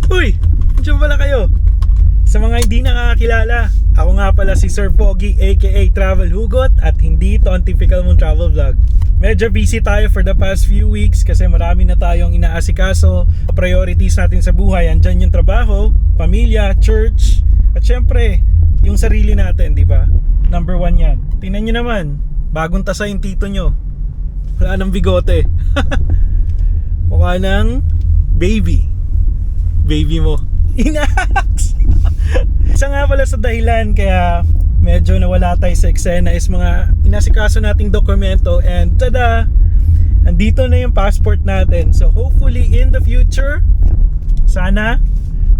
Uy! Diyan pala kayo. Sa mga hindi nakakakilala, ako nga pala si Sir Pogi aka Travel Hugot at hindi to ang typical mong travel vlog. Medyo busy tayo for the past few weeks kasi marami na tayong inaasikaso. Priorities natin sa buhay, andyan yung trabaho, pamilya, church, at syempre, yung sarili natin, di ba? Number one yan. Tingnan nyo naman, bagong tasa yung tito nyo. Wala nang bigote. Mukha ng baby. Baby mo. Inaaks! Isa nga pala sa dahilan kaya medyo nawala tayo sa eksena is mga inasikaso nating dokumento and tada! Andito na yung passport natin. So hopefully in the future, sana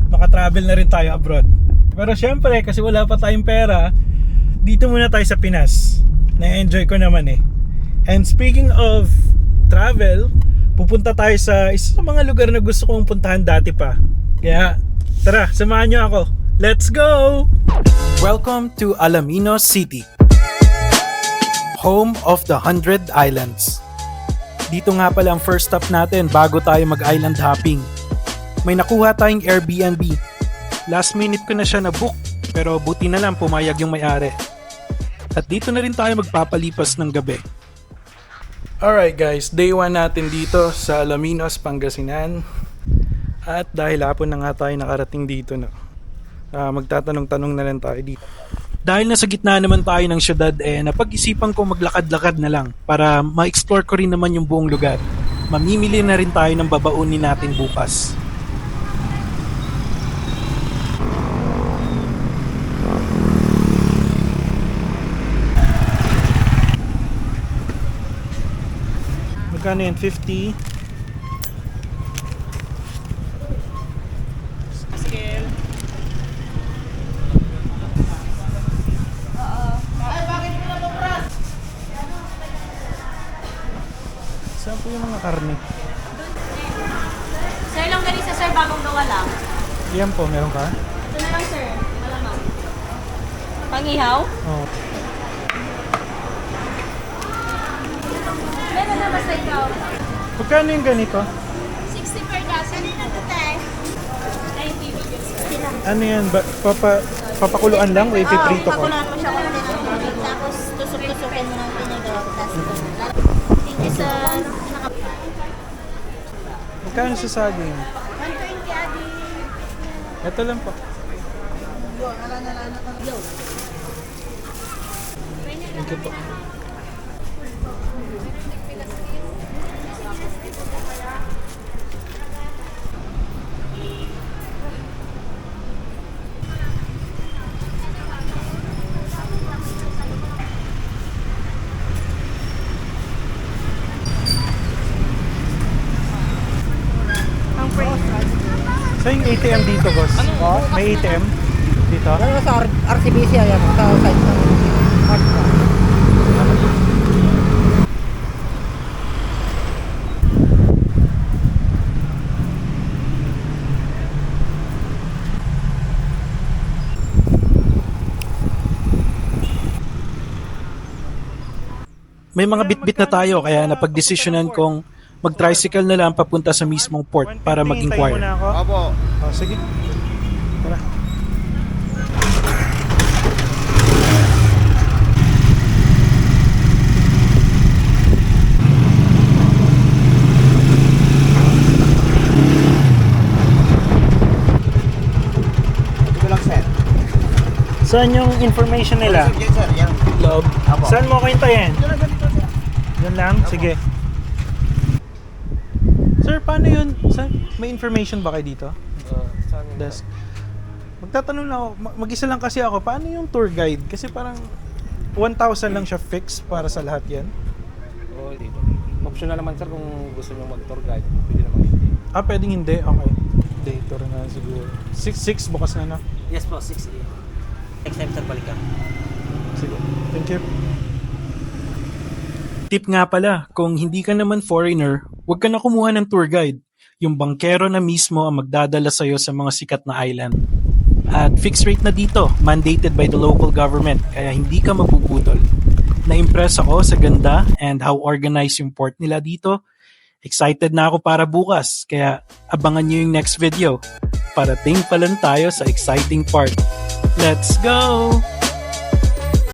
makatravel na rin tayo abroad. Pero syempre kasi wala pa tayong pera, dito muna tayo sa Pinas. Na-enjoy ko naman eh. And speaking of travel, pupunta tayo sa isa sa mga lugar na gusto kong puntahan dati pa. Kaya tara, samahan nyo ako. Let's go! Welcome to Alaminos City, home of the 100 Islands. Dito nga pala ang first stop natin bago tayo mag-island hopping. May nakuha tayong Airbnb. Last minute ko na siya na-book, pero buti na lang pumayag yung may-ari. At dito na rin tayo magpapalipas ng gabi. Alright guys, day 1 natin dito sa Alaminos, Pangasinan. At dahil hapon na nga tayo nakarating dito na magtatanong-tanong na lang tayo dito. Dahil nasa gitna naman tayo ng syudad napag-isipan ko maglakad-lakad na lang para ma-explore ko rin naman yung buong lugar. Mamimili na rin tayo ng babaunin natin bukas. Magkano yan? 50? Saan po yung mga karne? Sir, lang ganisa sir, bagong gawa lang. Yan po, meron ka? Ito na lang sir, malamang. Pangihaw? Oo. Meron na basta ikaw. Magkano yung ganito? 60 per dozen. Ano na ito tayo? 90 videos sir. Ano yan? Papakuluan lang o ipiprito ko? Pakulaan mo siya kung ng tubig. Tapos tusok-tusokin mo ng vinegar. Tapos hindi sa... Magkano sa saging? 120 adi. Ito lang po. Thank you po. So yung ATM dito, boss? May ATM dito? Ano sa RCBC ayan, sa site ng Mark. May mga bit-bit na tayo kaya napag-desisyonan kong mag-tricycle na lang papunta sa mismong port para mag-inquire. Opo. Oh, sige. Tara. Ito lang sir. Saan yung information nila? Yan sir, yan. Loob. Apo. Saan mo kayo tayin? Ito lang ganito sir. Yan lang? Sige. Sir, paano yun? May information ba kayo dito? Desk. Magtatanong lang ako, mag-isa lang kasi ako, paano yung tour guide? Kasi parang 1,000 lang siya fix para sa lahat yan. Oo, dito. Optional naman sir kung gusto nyo mag-tour guide. Pwede naman hindi. Pwedeng hindi? Okay. Day tour na siguro. 6 bukas na, no? Yes po, 6 a.m. Next time sir, balik ka. Sige. Thank you. Tip nga pala, kung hindi ka naman foreigner, huwag ka na kumuha ng tour guide. Yung bangkero na mismo ang magdadala sa'yo sa mga sikat na island. At fixed rate na dito, mandated by the local government, kaya hindi ka mapuputol. Na-impress ako sa ganda and how organized yung port nila dito. Excited na ako para bukas, kaya abangan nyo yung next video. Parating pa lang tayo sa exciting part. Let's go!